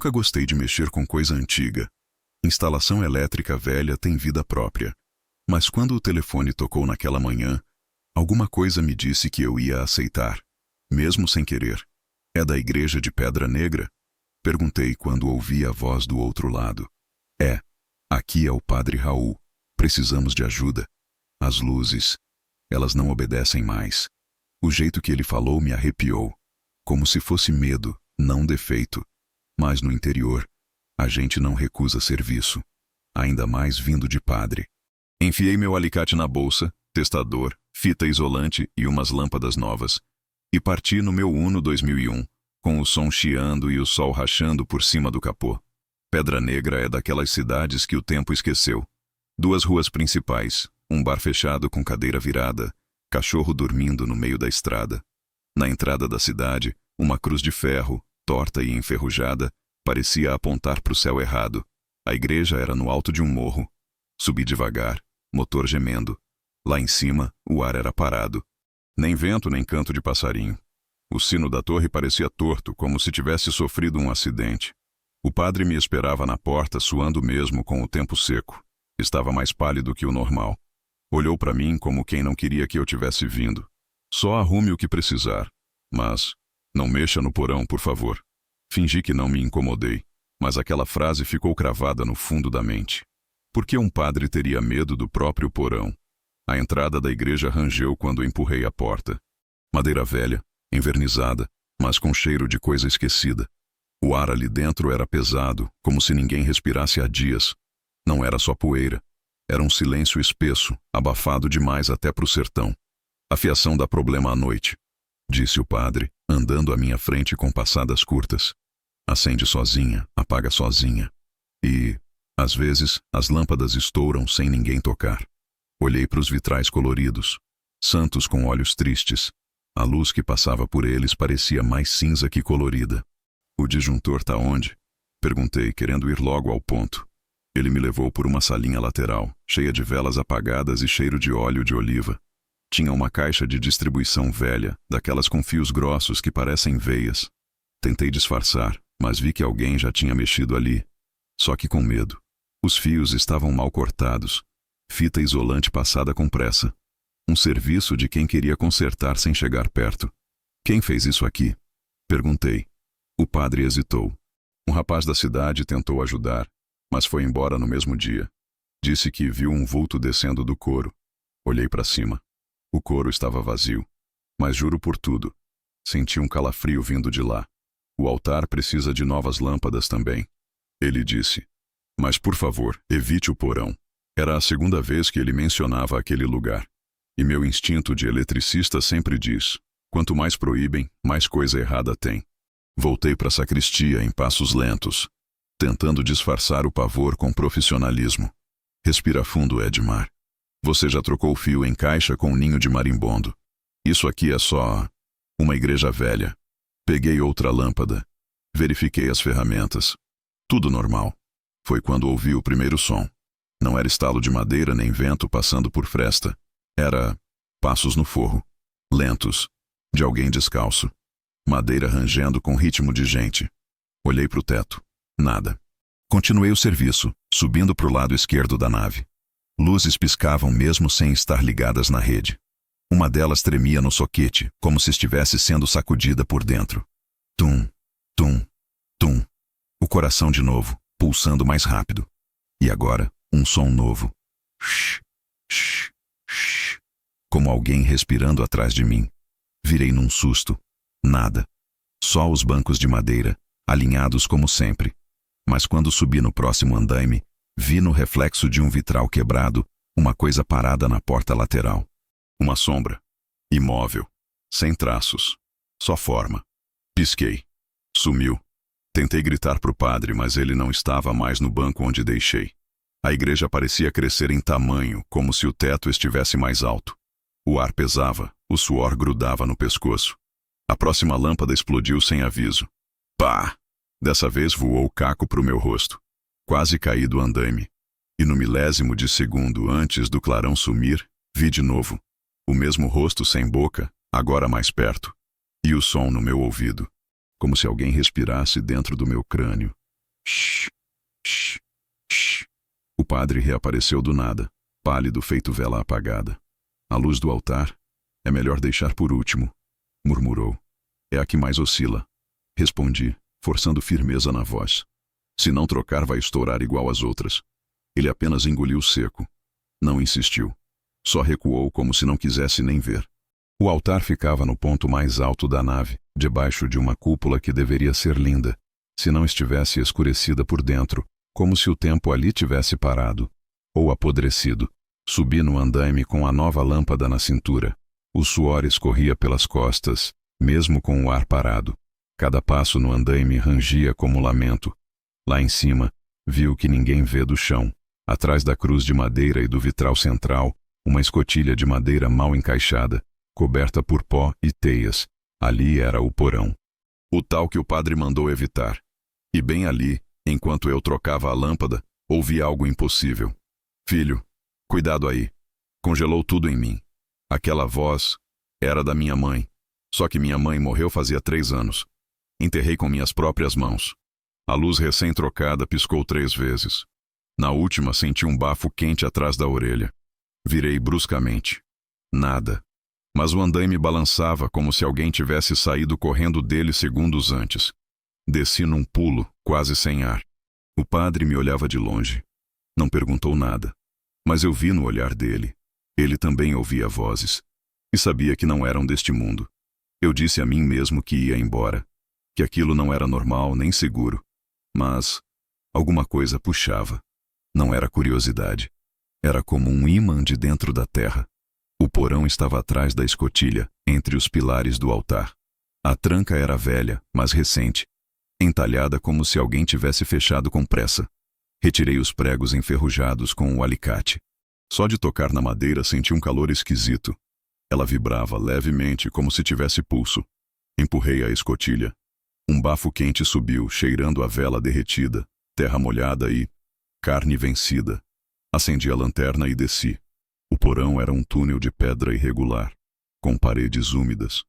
Nunca gostei de mexer com coisa antiga. Instalação elétrica velha tem vida própria. Mas quando o telefone tocou naquela manhã, alguma coisa me disse que eu ia aceitar, mesmo sem querer. É da igreja de Pedra Negra? Perguntei quando ouvi a voz do outro lado. É. Aqui é o padre Raul. Precisamos de ajuda. As luzes. Elas não obedecem mais. O jeito que ele falou me arrepiou. Como se fosse medo, não defeito. Mas no interior, a gente não recusa serviço. Ainda mais vindo de padre. Enfiei meu alicate na bolsa, testador, fita isolante e umas lâmpadas novas. E parti no meu Uno 2001, com o som chiando e o sol rachando por cima do capô. Pedra Negra é daquelas cidades que o tempo esqueceu. 2 ruas principais, um bar fechado com cadeira virada, cachorro dormindo no meio da estrada. Na entrada da cidade, uma cruz de ferro, torta e enferrujada, parecia apontar para o céu errado. A igreja era no alto de um morro. Subi devagar, motor gemendo. Lá em cima, o ar era parado. Nem vento nem canto de passarinho. O sino da torre parecia torto, como se tivesse sofrido um acidente. O padre me esperava na porta, suando mesmo com o tempo seco. Estava mais pálido que o normal. Olhou para mim como quem não queria que eu tivesse vindo. Só arrume o que precisar. Mas, não mexa no porão, por favor. Fingi que não me incomodei, mas aquela frase ficou cravada no fundo da mente. Por que um padre teria medo do próprio porão? A entrada da igreja rangeu quando empurrei a porta. Madeira velha, envernizada, mas com cheiro de coisa esquecida. O ar ali dentro era pesado, como se ninguém respirasse há dias. Não era só poeira. Era um silêncio espesso, abafado demais até pro sertão. A fiação dá problema à noite, disse o padre, andando à minha frente com passadas curtas. Acende sozinha, apaga sozinha. E, às vezes, as lâmpadas estouram sem ninguém tocar. Olhei para os vitrais coloridos, santos com olhos tristes. A luz que passava por eles parecia mais cinza que colorida. O disjuntor tá onde? Perguntei, querendo ir logo ao ponto. Ele me levou por uma salinha lateral, cheia de velas apagadas e cheiro de óleo de oliva. Tinha uma caixa de distribuição velha, daquelas com fios grossos que parecem veias. Tentei disfarçar, mas vi que alguém já tinha mexido ali. Só que com medo. Os fios estavam mal cortados. Fita isolante passada com pressa. Um serviço de quem queria consertar sem chegar perto. Quem fez isso aqui? Perguntei. O padre hesitou. Um rapaz da cidade tentou ajudar, mas foi embora no mesmo dia. Disse que viu um vulto descendo do coro. Olhei para cima. O coro estava vazio. Mas juro por tudo. Senti um calafrio vindo de lá. O altar precisa de novas lâmpadas também. Ele disse. Mas por favor, evite o porão. Era a segunda vez que ele mencionava aquele lugar. E meu instinto de eletricista sempre diz: quanto mais proíbem, mais coisa errada tem. Voltei para a sacristia em passos lentos, tentando disfarçar o pavor com profissionalismo. Respira fundo, Edmar. Você já trocou fio em caixa com um ninho de marimbondo. Isso aqui é só uma igreja velha. Peguei outra lâmpada. Verifiquei as ferramentas. Tudo normal. Foi quando ouvi o primeiro som. Não era estalo de madeira nem vento passando por fresta. Era passos no forro. Lentos. De alguém descalço. Madeira rangendo com ritmo de gente. Olhei para o teto. Nada. Continuei o serviço, subindo para o lado esquerdo da nave. Luzes piscavam mesmo sem estar ligadas na rede. Uma delas tremia no soquete, como se estivesse sendo sacudida por dentro. Tum, tum, tum. O coração de novo, pulsando mais rápido. E agora, um som novo. Shh, shh, shh. Como alguém respirando atrás de mim. Virei num susto. Nada. Só os bancos de madeira, alinhados como sempre. Mas quando subi no próximo andaime, vi no reflexo de um vitral quebrado uma coisa parada na porta lateral. Uma sombra. Imóvel. Sem traços. Só forma. Pisquei. Sumiu. Tentei gritar pro padre, mas ele não estava mais no banco onde deixei. A igreja parecia crescer em tamanho, como se o teto estivesse mais alto. O ar pesava, o suor grudava no pescoço. A próxima lâmpada explodiu sem aviso. Pá! Dessa vez voou o caco pro meu rosto. Quase caí do andaime. E no milésimo de segundo antes do clarão sumir, vi de novo. O mesmo rosto sem boca, agora mais perto. E o som no meu ouvido. Como se alguém respirasse dentro do meu crânio, Shh, shh, shh. O padre reapareceu do nada, pálido feito vela apagada. A luz do altar? É melhor deixar por último, murmurou. É a que mais oscila. Respondi, forçando firmeza na voz. Se não trocar, vai estourar igual às outras. Ele apenas engoliu seco. Não insistiu. Só recuou como se não quisesse nem ver. O altar ficava no ponto mais alto da nave, debaixo de uma cúpula que deveria ser linda, se não estivesse escurecida por dentro, como se o tempo ali tivesse parado, ou apodrecido. Subi no andaime com a nova lâmpada na cintura. O suor escorria pelas costas, mesmo com o ar parado. Cada passo no andaime rangia como lamento. Lá em cima, vi o que ninguém vê do chão. Atrás da cruz de madeira e do vitral central, uma escotilha de madeira mal encaixada, coberta por pó e teias. Ali era o porão. O tal que o padre mandou evitar. E bem ali, enquanto eu trocava a lâmpada, ouvi algo impossível. Filho, cuidado aí. Congelou tudo em mim. Aquela voz era da minha mãe. Só que minha mãe morreu fazia 3 anos. Enterrei com minhas próprias mãos. A luz recém-trocada piscou 3 vezes. Na última, senti um bafo quente atrás da orelha. Virei bruscamente. Nada. Mas o andaime balançava como se alguém tivesse saído correndo dele segundos antes. Desci num pulo, quase sem ar. O padre me olhava de longe. Não perguntou nada. Mas eu vi no olhar dele. Ele também ouvia vozes. E sabia que não eram deste mundo. Eu disse a mim mesmo que ia embora. Que aquilo não era normal nem seguro. Mas alguma coisa puxava. Não era curiosidade. Era como um ímã de dentro da terra. O porão estava atrás da escotilha, entre os pilares do altar. A tranca era velha, mas recente, entalhada como se alguém tivesse fechado com pressa. Retirei os pregos enferrujados com o alicate. Só de tocar na madeira senti um calor esquisito. Ela vibrava levemente como se tivesse pulso. Empurrei a escotilha. Um bafo quente subiu, cheirando a vela derretida, terra molhada e carne vencida. Acendi a lanterna e desci. O porão era um túnel de pedra irregular, com paredes úmidas,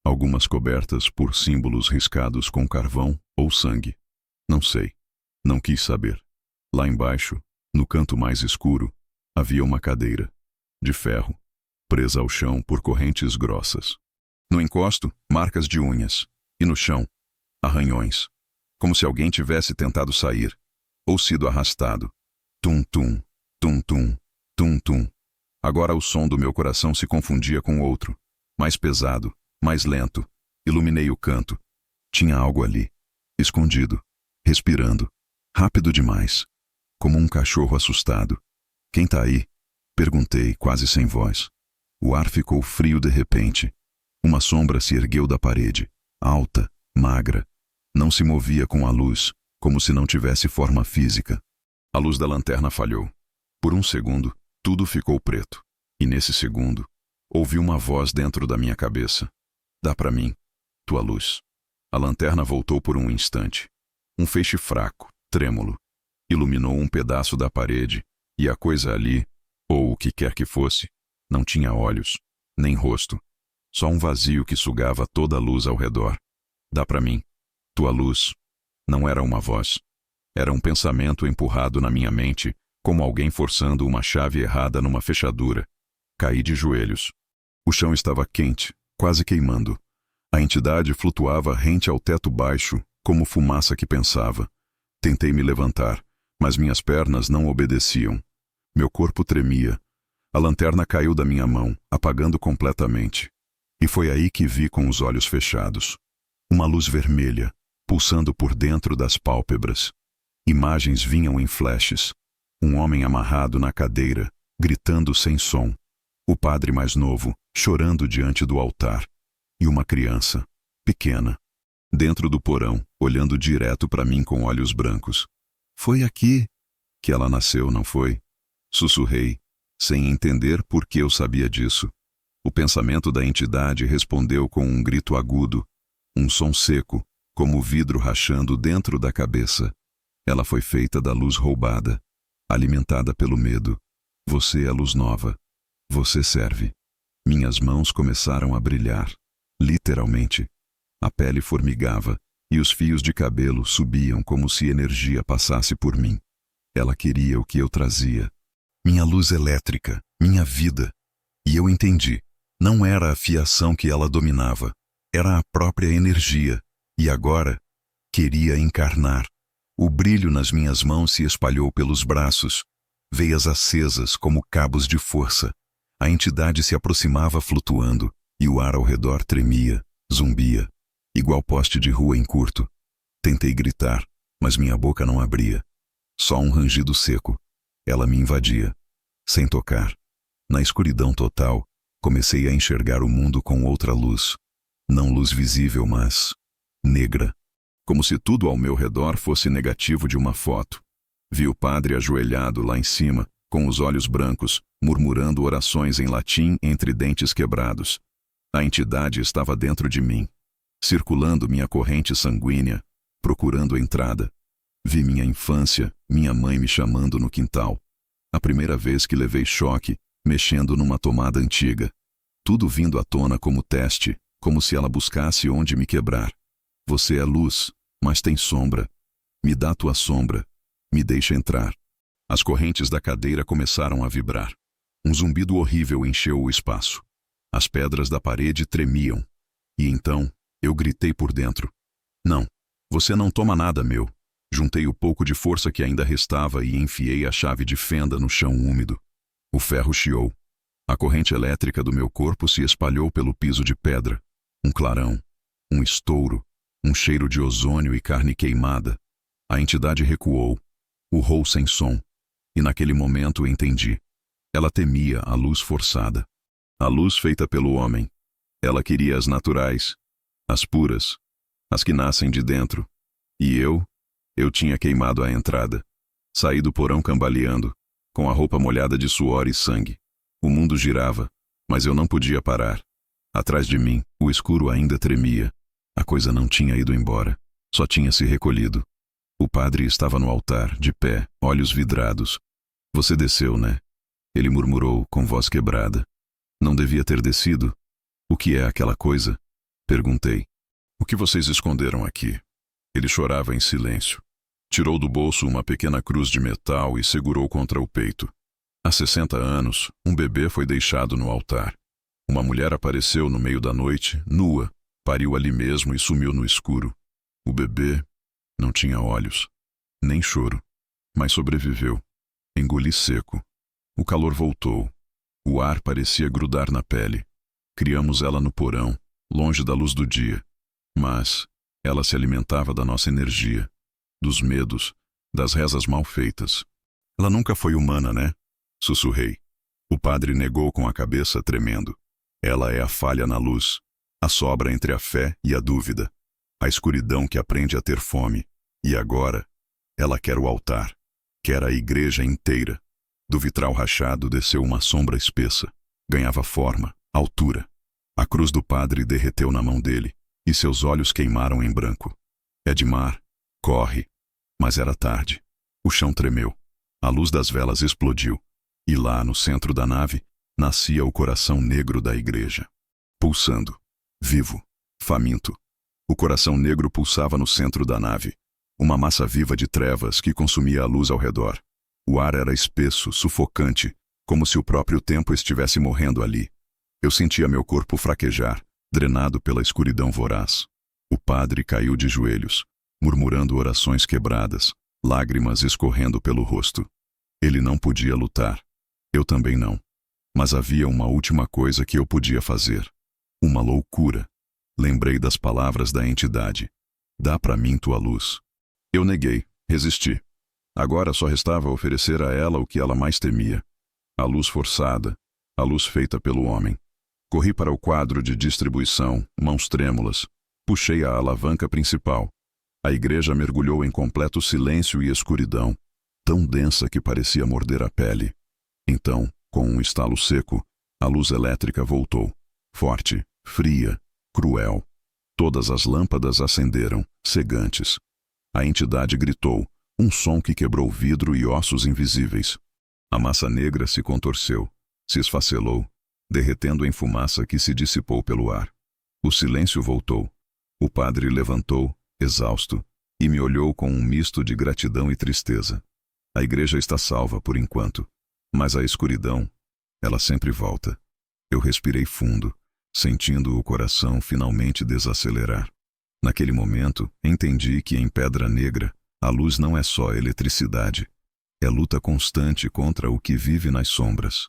algumas cobertas por símbolos riscados com carvão ou sangue. Não sei. Não quis saber. Lá embaixo, no canto mais escuro, havia uma cadeira, de ferro, presa ao chão por correntes grossas. No encosto, marcas de unhas. E no chão, arranhões. Como se alguém tivesse tentado sair, ou sido arrastado. Tum-tum, tum-tum, tum-tum. Agora o som do meu coração se confundia com outro, mais pesado, mais lento. Iluminei o canto. Tinha algo ali, escondido, respirando, rápido demais, como um cachorro assustado. Quem tá aí? Perguntei, quase sem voz. O ar ficou frio de repente. Uma sombra se ergueu da parede, alta, magra. Não se movia com a luz, como se não tivesse forma física. A luz da lanterna falhou. Por um segundo, tudo ficou preto. E nesse segundo, ouvi uma voz dentro da minha cabeça. Dá pra mim, tua luz. A lanterna voltou por um instante. Um feixe fraco, trêmulo. Iluminou um pedaço da parede, e a coisa ali, ou o que quer que fosse, não tinha olhos, nem rosto. Só um vazio que sugava toda a luz ao redor. Dá pra mim, tua luz. Não era uma voz. Era um pensamento empurrado na minha mente, como alguém forçando uma chave errada numa fechadura. Caí de joelhos. O chão estava quente, quase queimando. A entidade flutuava rente ao teto baixo, como fumaça que pensava. Tentei me levantar, mas minhas pernas não obedeciam. Meu corpo tremia. A lanterna caiu da minha mão, apagando completamente. E foi aí que vi com os olhos fechados. Uma luz vermelha, pulsando por dentro das pálpebras. Imagens vinham em flashes. Um homem amarrado na cadeira, gritando sem som. O padre mais novo, chorando diante do altar. E uma criança, pequena, dentro do porão, olhando direto para mim com olhos brancos. Foi aqui que ela nasceu, não foi? Sussurrei, sem entender por que eu sabia disso. O pensamento da entidade respondeu com um grito agudo, um som seco, como vidro rachando dentro da cabeça. Ela foi feita da luz roubada, alimentada pelo medo. Você é luz nova. Você serve. Minhas mãos começaram a brilhar, literalmente. A pele formigava, e os fios de cabelo subiam como se energia passasse por mim. Ela queria o que eu trazia. Minha luz elétrica, minha vida. E eu entendi. Não era a fiação que ela dominava. Era a própria energia. E agora, queria encarnar. O brilho nas minhas mãos se espalhou pelos braços. Veias acesas como cabos de força. A entidade se aproximava flutuando, e o ar ao redor tremia, zumbia, igual poste de rua em curto. Tentei gritar, mas minha boca não abria. Só um rangido seco. Ela me invadia, sem tocar. Na escuridão total, comecei a enxergar o mundo com outra luz. Não luz visível, mas negra. Como se tudo ao meu redor fosse negativo de uma foto. Vi o padre ajoelhado lá em cima, com os olhos brancos, murmurando orações em latim entre dentes quebrados. A entidade estava dentro de mim, circulando minha corrente sanguínea, procurando entrada. Vi minha infância, minha mãe me chamando no quintal. A primeira vez que levei choque, mexendo numa tomada antiga. Tudo vindo à tona como teste, como se ela buscasse onde me quebrar. Você é luz, mas tem sombra. Me dá tua sombra. Me deixa entrar. As correntes da cadeira começaram a vibrar. Um zumbido horrível encheu o espaço. As pedras da parede tremiam. E então, eu gritei por dentro. Não, você não toma nada meu. Juntei o pouco de força que ainda restava e enfiei a chave de fenda no chão úmido. O ferro chiou. A corrente elétrica do meu corpo se espalhou pelo piso de pedra. Um clarão, um estouro, um cheiro de ozônio e carne queimada. A entidade recuou, urrou sem som. E naquele momento entendi. Ela temia a luz forçada. A luz feita pelo homem. Ela queria as naturais, as puras, as que nascem de dentro. E eu tinha queimado a entrada. Saí do porão cambaleando, com a roupa molhada de suor e sangue. O mundo girava, mas eu não podia parar. Atrás de mim, o escuro ainda tremia. A coisa não tinha ido embora, só tinha se recolhido. O padre estava no altar, de pé, olhos vidrados. Você desceu, né? Ele murmurou com voz quebrada. Não devia ter descido. O que é aquela coisa? Perguntei. O que vocês esconderam aqui? Ele chorava em silêncio. Tirou do bolso uma pequena cruz de metal e segurou contra o peito. Há 60 anos, um bebê foi deixado no altar. Uma mulher apareceu no meio da noite, nua, pariu ali mesmo e sumiu no escuro. O bebê não tinha olhos, nem choro, mas sobreviveu. Engoli seco. O calor voltou. O ar parecia grudar na pele. Criamos ela no porão, longe da luz do dia. Mas ela se alimentava da nossa energia, dos medos, das rezas mal feitas. Ela nunca foi humana, né? Sussurrei. O padre negou com a cabeça tremendo. Ela é a falha na luz, a sobra entre a fé e a dúvida, a escuridão que aprende a ter fome. E agora, ela quer o altar, quer a igreja inteira. Do vitral rachado desceu uma sombra espessa. Ganhava forma, altura. A cruz do padre derreteu na mão dele, e seus olhos queimaram em branco. Edmar, corre. Mas era tarde. O chão tremeu. A luz das velas explodiu. E lá, no centro da nave, nascia o coração negro da igreja. Pulsando. Vivo. Faminto. O coração negro pulsava no centro da nave. Uma massa viva de trevas que consumia a luz ao redor. O ar era espesso, sufocante, como se o próprio tempo estivesse morrendo ali. Eu sentia meu corpo fraquejar, drenado pela escuridão voraz. O padre caiu de joelhos, murmurando orações quebradas, lágrimas escorrendo pelo rosto. Ele não podia lutar. Eu também não. Mas havia uma última coisa que eu podia fazer. Uma loucura. Lembrei das palavras da entidade. Dá para mim tua luz. Eu neguei, resisti. Agora só restava oferecer a ela o que ela mais temia. A luz forçada, a luz feita pelo homem. Corri para o quadro de distribuição, mãos trêmulas. Puxei a alavanca principal. A igreja mergulhou em completo silêncio e escuridão, tão densa que parecia morder a pele. Então, com um estalo seco, a luz elétrica voltou. Forte, fria, cruel. Todas as lâmpadas acenderam, cegantes. A entidade gritou, um som que quebrou vidro e ossos invisíveis. A massa negra se contorceu, se esfacelou, derretendo em fumaça que se dissipou pelo ar. O silêncio voltou. O padre levantou, exausto, e me olhou com um misto de gratidão e tristeza. A igreja está salva por enquanto, mas a escuridão, ela sempre volta. Eu respirei fundo, sentindo o coração finalmente desacelerar. Naquele momento, entendi que em Pedra Negra, a luz não é só eletricidade. É luta constante contra o que vive nas sombras.